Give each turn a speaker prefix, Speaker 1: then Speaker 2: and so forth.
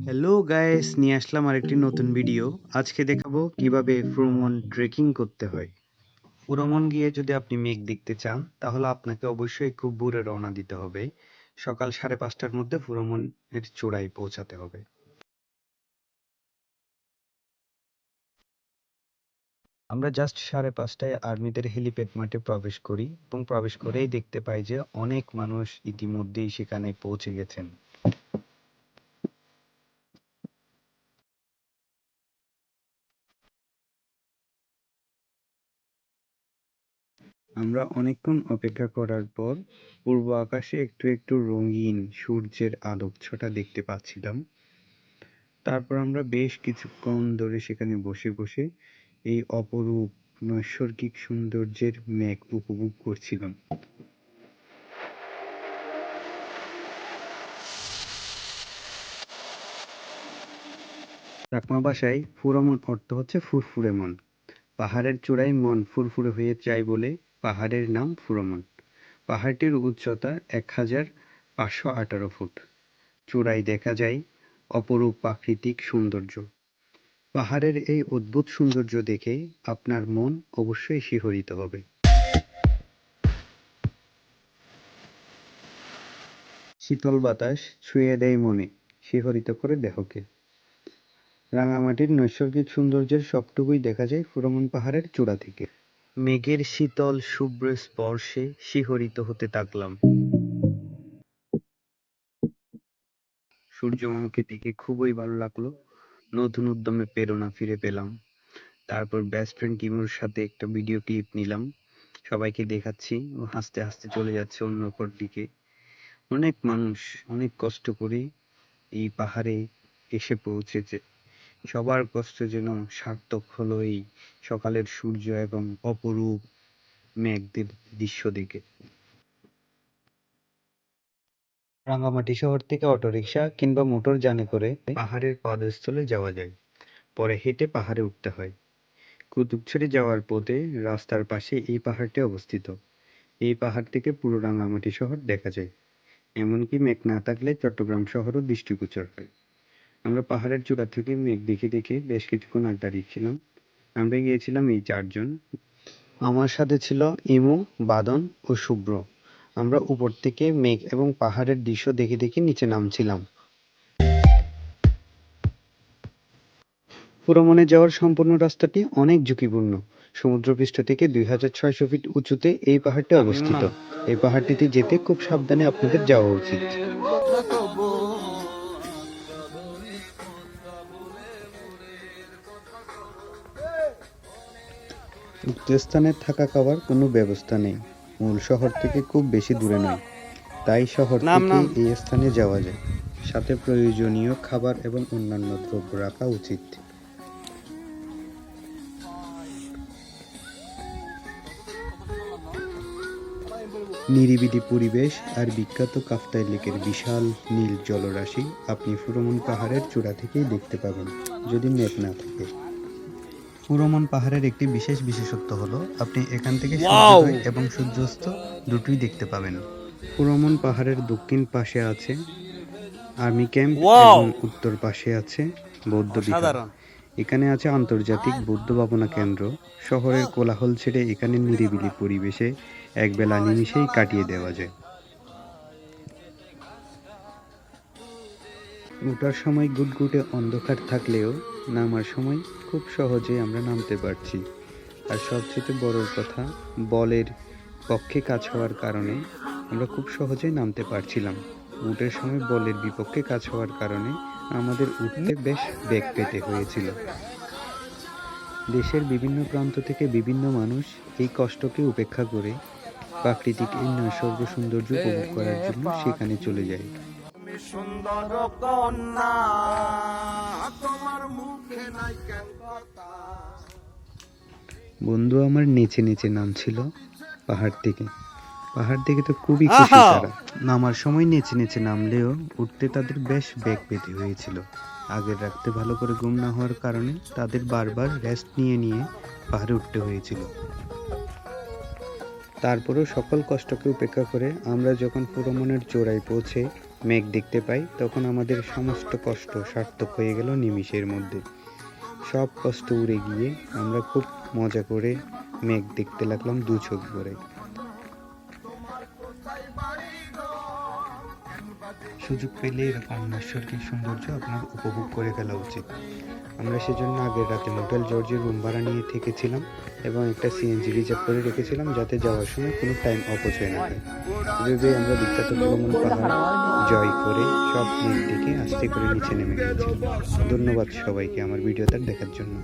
Speaker 1: Hello guys, নিয়ে আসলাম আরেকটি নতুন ভিডিও। আজকে দেখাবো কিভাবে ফুরোমন ট্রেকিং করতে হয়। ফুরোমন গিয়ে যদি আপনি মেঘ দেখতে চান তাহলে আপনাকে অবশ্যই খুব ভোরে রওনা দিতে হবে। সকাল 5:30টার মধ্যে ফুরোমন এর চূড়ায় পৌঁছাতে হবে। আমরা জাস্ট 5:30টায় আর্মিদের হেলিপ্যাড মাঠে প্রবেশ করি এবং প্রবেশ করেই দেখতে পাই যে অনেক মানুষ ইতিমধ্যেই সেখানে পৌঁছে গেছেন। আমরা অনেকক্ষণ অপেক্ষা করার পর পূর্ব আকাশে একটু একটু রঙিন সূর্যের আলোকছটা দেখতে পাচ্ছিলাম। তারপর আমরা বেশ কিছুক্ষণ ধরে সেখানে বসে বসে এই অপরূপ নৈসর্গিক সৌন্দর্যের মেঘ উপভোগ করছিলাম। চাকমা ভাষায় ফুরমন অর্থ হচ্ছে ফুরফুরে মন। পাহাড়ের চূড়ায় মন ফুরফুরে হয়ে যায় বলে পাহাড়ের নাম ফুরমন। পাহাড়টির উচ্চতা 1518 ফুট। চূড়ায় দেখা যায় অপরূপ প্রাকৃতিক সৌন্দর্য। পাহাড়ের এই অদ্ভুত সৌন্দর্য দেখে আপনার মন অবশ্যই শিহরিত হবে। শীতল বাতাস ছুঁয়ে দেয় মনে, শিহরিত করে দেহকে। রাঙামাটির নৈসর্গিক সৌন্দর্যের সবটুকুই দেখা যায় ফুরমন পাহাড়ের চূড়া থেকে। মেঘের শীতল শুভ্র স্পর্শে শিহরিত হতে থাকলাম। সূর্যমামাকে দেখে খুবই ভালো লাগলো। নতুন উদ্যমে প্রেরণা ফিরে পেলাম। তারপর বেস্ট ফ্রেন্ড কিমুর সাথে একটা ভিডিও ক্লিপ নিলাম। সবাইকে দেখাচ্ছি, ও হাসতে হাসতে চলে যাচ্ছে অন্য অপর দিকে। অনেক মানুষ অনেক কষ্ট করে এই পাহাড়ে এসে পৌঁছেছে। সবার কষ্ট যেন সার্থক হলো এই সকালের সূর্য এবং অপরূপ মেঘদের দৃশ্য দেখে। রাঙ্গামাটি শহর থেকে অটোরিকশা কিংবা মোটর যানে করে পাহাড়ের পদস্থলে যাওয়া যায়। পরে হেঁটে পাহাড়ে উঠতে হয়। কুতুবছড়ি যাওয়ার পথে রাস্তার পাশে এই পাহাড়টি অবস্থিত। এই পাহাড় থেকে পুরো রাঙ্গামাটি শহর দেখা যায়। এমনকি মেঘ না থাকলে চট্টগ্রাম শহরও দৃষ্টিগোচর হয়। আমরা পাহাড়ের চূড়া থেকে মেঘ দেখে দেখে বেশ কিছুক্ষণ আড্ডা দিচ্ছিলাম। আমরা গিয়েছিলাম এই 4 জন। আমার সাথে ছিল ইমু, বাদন ও শুভ্র। আমরা উপর থেকে মেঘ এবং পাহাড়ের দৃশ্য দেখে দেখে নিচে নামছিলাম। ফুরোমনে যাওয়ার সম্পূর্ণ রাস্তাটি অনেক ঝুঁকিপূর্ণ। সমুদ্রপৃষ্ঠ থেকে 2600 ফিট উঁচুতে এই পাহাড়টি অবস্থিত। এই পাহাড়টিতে যেতে খুব সাবধানে আপনাদের যাওয়া উচিত। উক্ত স্থানে থাকা খাওয়ার কোনো ব্যবস্থা নেই। মূল শহর থেকে খুব বেশি দূরে নয়, তাই শহর থেকে এই স্থানে যাওয়া যায়। সাথে প্রয়োজনীয় খাবার এবং অন্যান্য দ্রব্য রাখা উচিত। নিরিবিলি পরিবেশ আর বিখ্যাত কাফতাই লেকের বিশাল নীল জলরাশি আপনি ফুরোমন পাহাড়ের চূড়া থেকেই দেখতে পাবেন, যদি মেঘ না থাকে। ফুরোমন পাহাড়ের একটি বিশেষ বিশেষত্ব হলো আপনি এখান থেকে সূর্যোদয় এবং সূর্যাস্ত দুটোই দেখতে পাবেন। ফুরোমন পাহাড়ের দক্ষিণ পাশে আছে আর্মি ক্যাম্প এবং উত্তর পাশে আছে বৌদ্ধ বিহার। এখানে আছে আন্তর্জাতিক বৌদ্ধ ভাবনা কেন্দ্র। শহরের কোলাহল ছেড়ে এখানে নিরিবিলি পরিবেশে একবেলা নিমিষেই কাটিয়ে দেওয়া যায়। ওঠার সময় গুটগুটে অন্ধকার থাকলেও নামার সময় খুব সহজেই আমরা নামতে পারছি। আর সবচেয়ে বড় কথা, বলের পক্ষে কাজ হওয়ার কারণে আমরা খুব সহজেই নামতে পারছিলাম। উঠের সময় বলের বিপক্ষে কাজ হওয়ার কারণে আমাদের উঠতে বেশ বেগ পেতে হয়েছিল। দেশের বিভিন্ন প্রান্ত থেকে বিভিন্ন মানুষ এই কষ্টকে উপেক্ষা করে প্রাকৃতিক এই নৈসর্গ সৌন্দর্য উপভোগ করার জন্য সেখানে চলে যায়। সুন্দর কন্যা তোমার মুখে নাই কেন কথা। বন্ধু আমার নেচে নেচে নামছিল পাহাড় থেকে। পাহাড় থেকে তো খুবই খুশি তারা। নামার সময় নেচে নেচে নামলেও উঠতে তাদের বেশ বেগ পেতে হয়েছিল। আগের রাতে ভালো করে ঘুম না হওয়ার কারণে তাদের বারবার রেস্ট নিয়ে নিয়ে পাহাড়ে উঠতে হয়েছিল। তারপরেও সকল কষ্টকে উপেক্ষা করে আমরা যখন ফুরোমনের চূড়ায় পৌঁছে মেঘ দেখতে পাই, তখন আমাদের সমস্ত কষ্ট সার্থক হয়ে গেল নিমিষের মধ্যে। সব কষ্ট উড়ে গিয়ে আমরা খুব মজা করে মেঘ দেখতে লাগলাম দু চোখ ভরে। সুযোগ পেলে এরকম নৈসর্গিক সৌন্দর্য আপনার উপভোগ করে ফেলা উচিত। আমরা সেজন্য আগের রাতে মোটেল জর্জের রুম ভাড়া নিয়ে থেকেছিলাম এবং একটা সিএনজি রিজার্ভ করে রেখেছিলাম যাতে যাওয়ার সময় কোনো টাইম অপচয় না হয়। এভাবে আমরা বিখ্যাত ভ্রমণ পাহাড় জয় করে সব মেঘ দেখে আস্তে করে নিচে নেমে গিয়েছিলাম। ধন্যবাদ সবাইকে আমার ভিডিওটা দেখার জন্য।